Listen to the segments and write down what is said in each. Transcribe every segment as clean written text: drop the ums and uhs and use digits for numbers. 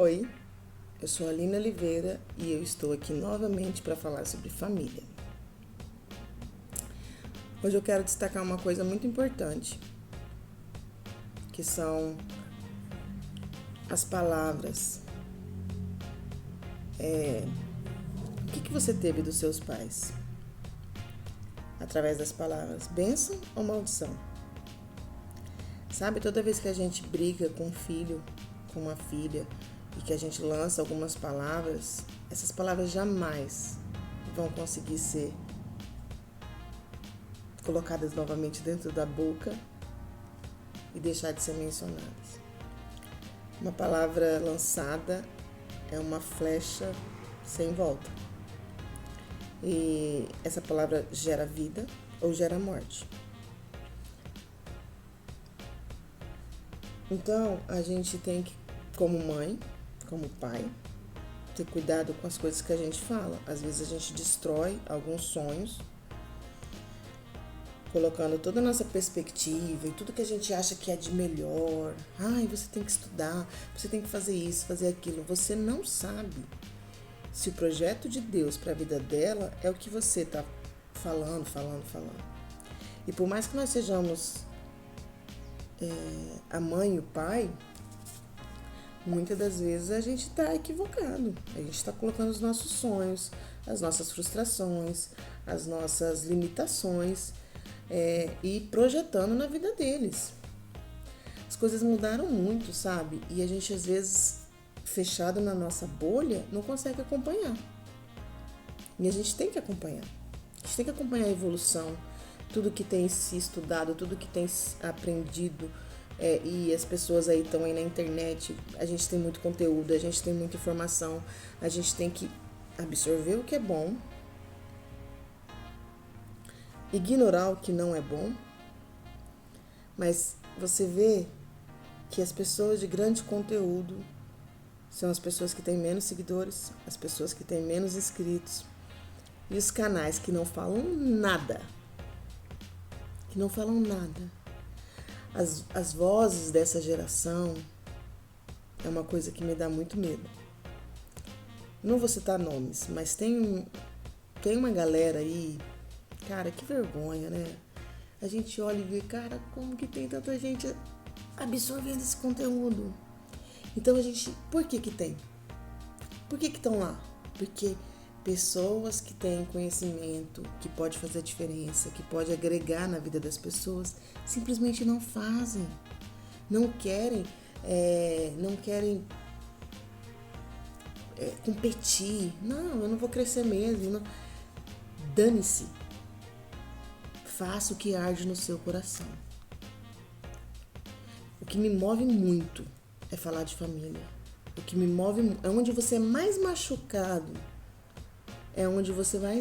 Oi, eu sou a Aline Oliveira e eu estou aqui novamente para falar sobre família. Hoje eu quero destacar uma coisa muito importante, que são as palavras. O que você teve dos seus pais? Através das palavras, bênção ou maldição? Sabe, toda vez que a gente briga com um filho, com uma filha, e que a gente lança algumas palavras, essas palavras jamais vão conseguir ser colocadas novamente dentro da boca e deixar de ser mencionadas. Uma palavra lançada é uma flecha sem volta. E essa palavra gera vida ou gera morte. Então, a gente tem que, como mãe, como pai, ter cuidado com as coisas que a gente fala. Às vezes a gente destrói alguns sonhos, colocando toda a nossa perspectiva e tudo que a gente acha que é de melhor. Ai, você tem que estudar, você tem que fazer isso, fazer aquilo. Você não sabe se o projeto de Deus para a vida dela é o que você está falando. E por mais que nós sejamos a mãe e o pai, muitas das vezes a gente está equivocado. A gente está colocando os nossos sonhos, as nossas frustrações, as nossas limitações e projetando na vida deles. As coisas mudaram muito, sabe? E a gente, às vezes, fechado na nossa bolha, não consegue acompanhar. E a gente tem que acompanhar. A gente tem que acompanhar a evolução, tudo que tem se estudado, tudo que tem aprendido. E as pessoas aí estão aí na internet, a gente tem muito conteúdo, a gente tem muita informação, a gente tem que absorver o que é bom, ignorar o que não é bom, mas você vê que as pessoas de grande conteúdo são as pessoas que têm menos seguidores, as pessoas que têm menos inscritos, e os canais que não falam nada, As vozes dessa geração é uma coisa que me dá muito medo. Não vou citar nomes, mas tem uma galera aí, cara, que vergonha, né? A gente olha e vê, cara, como que tem tanta gente absorvendo esse conteúdo? Então por que tem? Por que estão lá? Porque pessoas que têm conhecimento, que pode fazer a diferença, que pode agregar na vida das pessoas, simplesmente não fazem. Não querem competir. Não, eu não vou crescer mesmo. Não. Dane-se. Faça o que arde no seu coração. O que me move muito é falar de família. O que me move é onde você é mais machucado. É onde você vai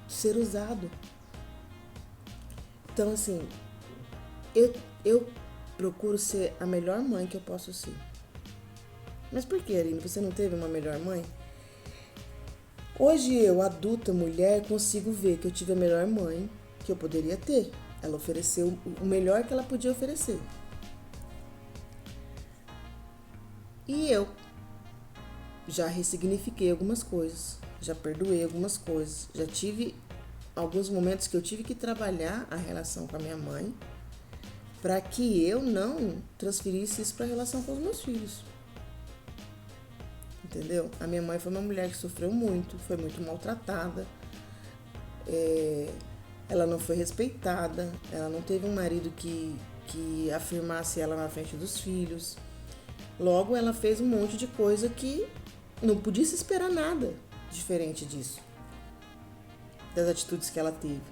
ser usado. Então, assim, eu procuro ser a melhor mãe que eu posso ser. Mas por que, Aline? Você não teve uma melhor mãe? Hoje eu, adulta, mulher, consigo ver que eu tive a melhor mãe que eu poderia ter. Ela ofereceu o melhor que ela podia oferecer. E eu já ressignifiquei algumas coisas, já perdoei algumas coisas, já tive alguns momentos que eu tive que trabalhar a relação com a minha mãe para que eu não transferisse isso para a relação com os meus filhos. Entendeu? A minha mãe foi uma mulher que sofreu muito, foi muito maltratada, ela não foi respeitada, ela não teve um marido que afirmasse ela na frente dos filhos. Logo, ela fez um monte de coisa que não podia se esperar nada diferente disso, das atitudes que ela teve.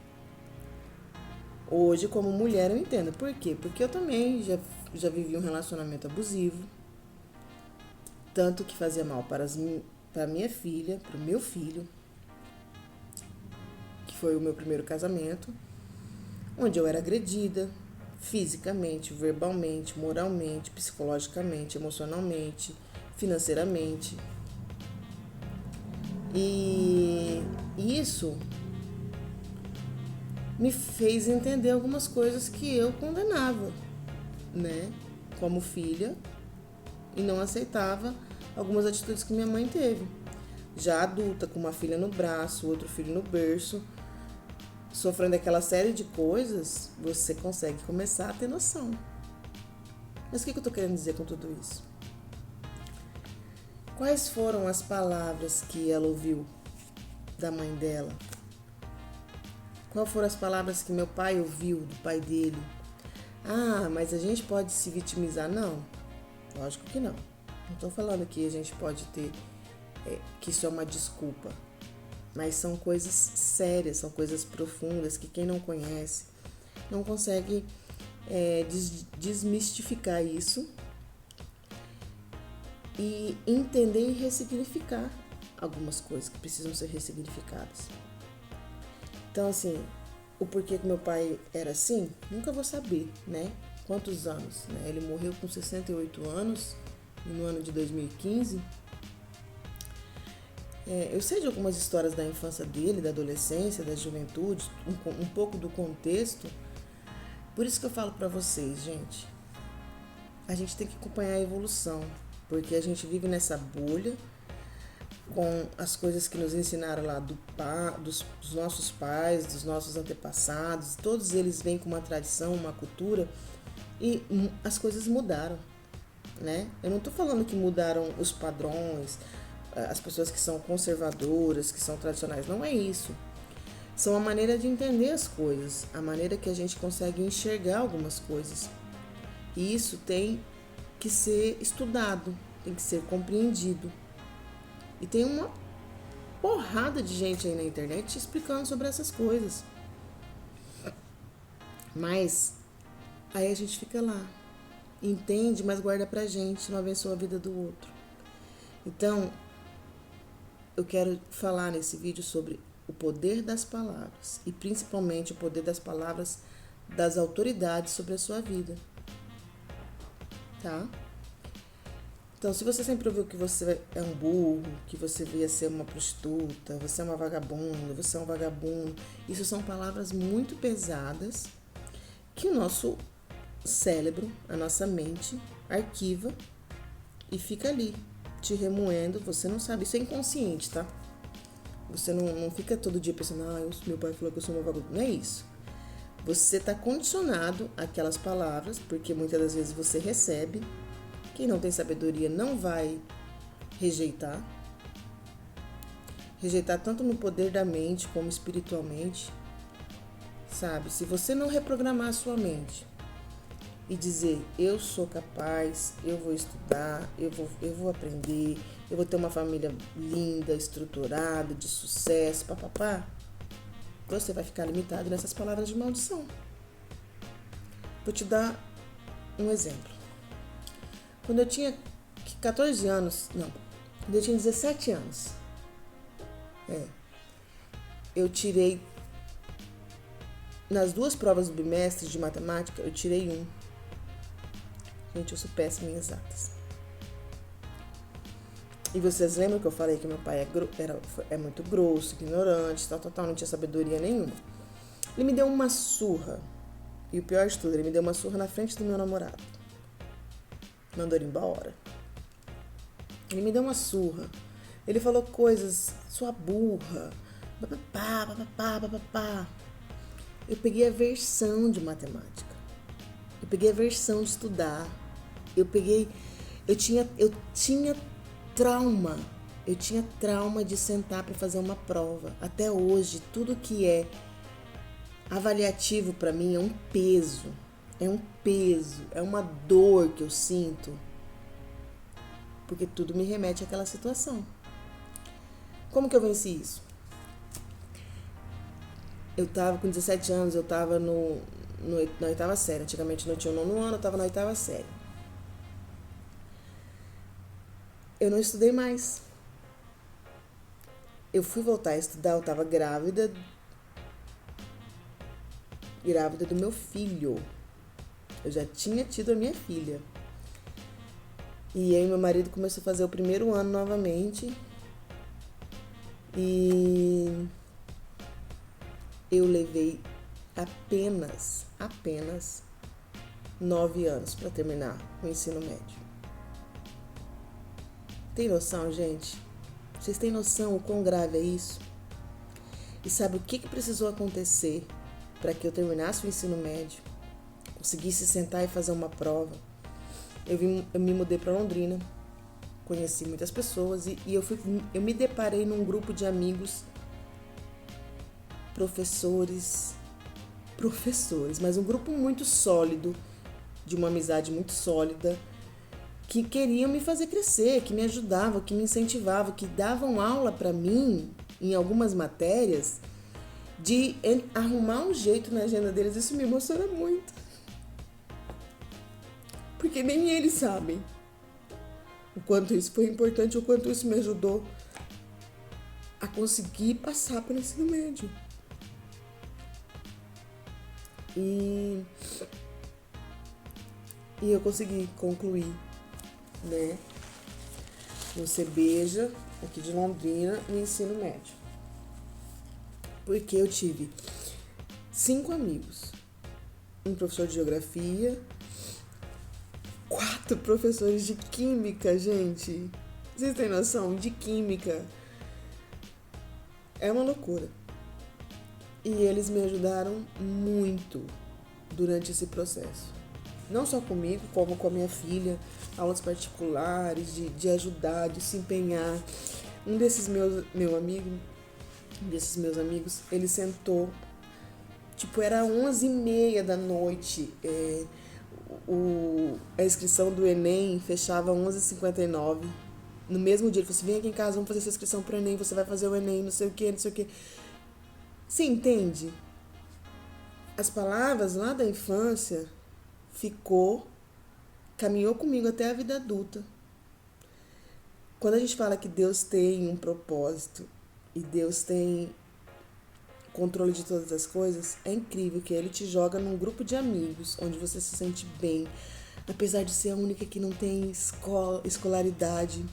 Hoje, como mulher, eu entendo. Por quê? Porque eu também já vivi um relacionamento abusivo, tanto que fazia mal para minha filha, para o meu filho, que foi o meu primeiro casamento, onde eu era agredida fisicamente, verbalmente, moralmente, psicologicamente, emocionalmente, financeiramente. E isso me fez entender algumas coisas que eu condenava, né? Como filha, e não aceitava algumas atitudes que minha mãe teve. Já adulta, com uma filha no braço, outro filho no berço, sofrendo aquela série de coisas, você consegue começar a ter noção. Mas o que eu tô querendo dizer com tudo isso? Quais foram as palavras que ela ouviu da mãe dela? Quais foram as palavras que meu pai ouviu do pai dele? Ah, mas a gente pode se vitimizar? Não, lógico que não. Não estou falando que a gente pode ter, que isso é uma desculpa. Mas são coisas sérias, são coisas profundas que quem não conhece não consegue desmistificar isso e entender e ressignificar algumas coisas que precisam ser ressignificadas. Então, assim, o porquê que meu pai era assim, nunca vou saber, né? Quantos anos, né? Ele morreu com 68 anos, no ano de 2015. Eu sei de algumas histórias da infância dele, da adolescência, da juventude, um pouco do contexto. Por isso que eu falo pra vocês, gente, a gente tem que acompanhar a evolução, porque a gente vive nessa bolha com as coisas que nos ensinaram lá dos nossos pais, dos nossos antepassados. Todos eles vêm com uma tradição, uma cultura, e as coisas mudaram, né? Eu não estou falando que mudaram os padrões, as pessoas que são conservadoras, que são tradicionais, não é isso. São a maneira de entender as coisas, a maneira que a gente consegue enxergar algumas coisas. E isso tem que ser estudado, tem que ser compreendido. E tem uma porrada de gente aí na internet explicando sobre essas coisas. Mas aí a gente fica lá, entende, mas guarda pra gente, não abençoa a vida do outro. Então, eu quero falar nesse vídeo sobre o poder das palavras e principalmente o poder das palavras das autoridades sobre a sua vida, tá? Então, se você sempre ouviu que você é um burro, que você veio ser uma prostituta, você é uma vagabunda, você é um vagabundo, isso são palavras muito pesadas que o nosso cérebro, a nossa mente, arquiva e fica ali, te remoendo. Você não sabe, isso é inconsciente, tá? Você não fica todo dia pensando, meu pai falou que eu sou uma vagabunda. Não é isso. Você está condicionado àquelas palavras, porque muitas das vezes você recebe. Quem não tem sabedoria não vai rejeitar. Rejeitar tanto no poder da mente como espiritualmente. Sabe? Se você não reprogramar a sua mente e dizer, eu sou capaz, eu vou estudar, eu vou aprender, eu vou ter uma família linda, estruturada, de sucesso, papapá, você vai ficar limitado nessas palavras de maldição. Vou te dar um exemplo. Quando eu tinha 14 anos, quando eu tinha 17 anos, eu tirei, nas 2 provas do bimestre de matemática, eu tirei 1. Gente, eu sou péssima em exatas. E vocês lembram que eu falei que meu pai é muito grosso, ignorante, tal, não tinha sabedoria nenhuma. Ele me deu uma surra. E o pior de tudo, ele me deu uma surra na frente do meu namorado. Mandou ele embora. Ele me deu uma surra. Ele falou coisas, sua burra, papapá. Eu peguei a versão de matemática. Eu peguei a versão de estudar. Eu tinha trauma. Eu tinha trauma de sentar para fazer uma prova. Até hoje, tudo que é avaliativo para mim é um peso. É uma dor que eu sinto. Porque tudo me remete àquela situação. Como que eu venci isso? Eu tava com 17 anos, eu tava na 8ª série. Antigamente não tinha o 9º ano, eu tava na 8ª série. Eu não estudei mais. Eu fui voltar a estudar, eu tava grávida do meu filho. Eu já tinha tido a minha filha. E aí meu marido começou a fazer o 1º ano novamente. E eu levei apenas 9 anos para terminar o ensino médio. Tem noção, gente? Vocês têm noção o quão grave é isso? E sabe o que precisou acontecer para que eu terminasse o ensino médio, conseguisse sentar e fazer uma prova? Eu me mudei para Londrina, conheci muitas pessoas e eu me deparei num grupo de amigos, professores, mas um grupo muito sólido, de uma amizade muito sólida, que queriam me fazer crescer, que me ajudavam, que me incentivavam, que davam aula para mim em algumas matérias, de arrumar um jeito na agenda deles. Isso me emociona muito. Porque nem eles sabem o quanto isso foi importante, o quanto isso me ajudou a conseguir passar pelo ensino médio. E eu consegui concluir, né, no CBJA, aqui de Londrina, o ensino médio. Porque eu tive 5 amigos, um professor de geografia, 4 professores de química, gente. Vocês têm noção? De química. É uma loucura. E eles me ajudaram muito durante esse processo. Não só comigo, como com a minha filha, aulas particulares, de ajudar, de se empenhar. Um desses meus amigos, ele sentou, era 11h30 da noite, a inscrição do Enem fechava 11h59. No mesmo dia, ele falou assim, vem aqui em casa, vamos fazer sua inscrição pro Enem, você vai fazer o Enem, não sei o que. Você entende? As palavras lá da infância caminhou comigo até a vida adulta. Quando a gente fala que Deus tem um propósito e Deus tem controle de todas as coisas, é incrível que Ele te joga num grupo de amigos, onde você se sente bem, apesar de ser a única que não tem escolaridade,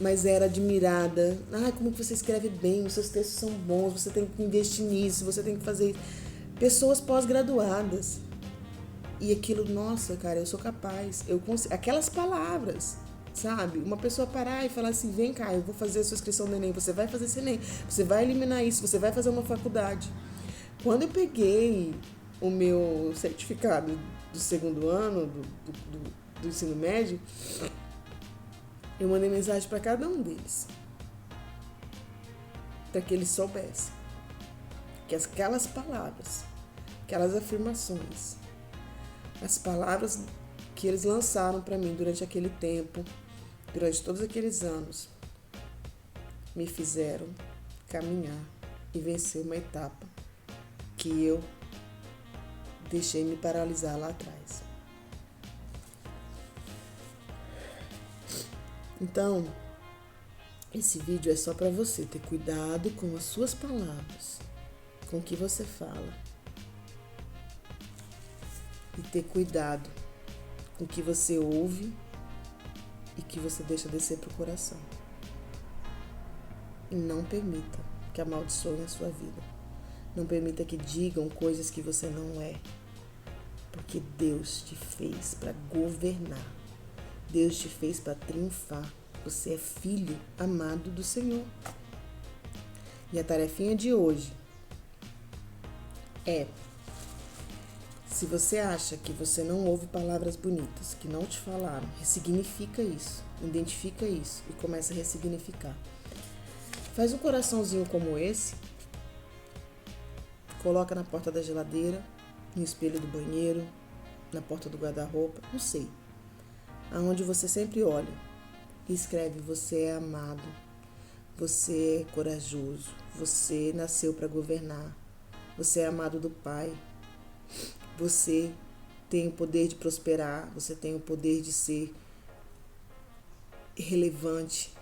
mas era admirada. Como que você escreve bem, os seus textos são bons, você tem que investir nisso, você tem que fazer. Pessoas pós-graduadas. E aquilo, nossa, cara, eu sou capaz, eu consigo. Aquelas palavras, sabe? Uma pessoa parar e falar assim, vem cá, eu vou fazer a sua inscrição no Enem, você vai fazer esse Enem, você vai eliminar isso, você vai fazer uma faculdade. Quando eu peguei o meu certificado do segundo ano do ensino médio, eu mandei mensagem para cada um deles, para que eles soubessem que aquelas palavras, aquelas afirmações, as palavras que eles lançaram para mim durante aquele tempo, durante todos aqueles anos, me fizeram caminhar e vencer uma etapa que eu deixei me paralisar lá atrás. Então, esse vídeo é só para você ter cuidado com as suas palavras, com o que você fala. E ter cuidado com o que você ouve e que você deixa descer pro coração. E não permita que amaldiçoem a sua vida. Não permita que digam coisas que você não é. Porque Deus te fez para governar. Deus te fez para triunfar. Você é filho amado do Senhor. E a tarefinha de hoje é: se você acha que você não ouve palavras bonitas, que não te falaram, ressignifica isso, identifica isso e começa a ressignificar. Faz um coraçãozinho como esse, coloca na porta da geladeira, no espelho do banheiro, na porta do guarda-roupa, não sei. Aonde você sempre olha e escreve: você é amado, você é corajoso, você nasceu para governar, você é amado do Pai. Você tem o poder de prosperar, você tem o poder de ser relevante.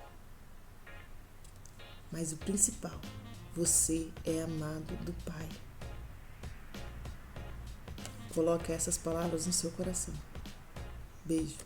Mas o principal, você é amado do Pai. Coloque essas palavras no seu coração. Beijo.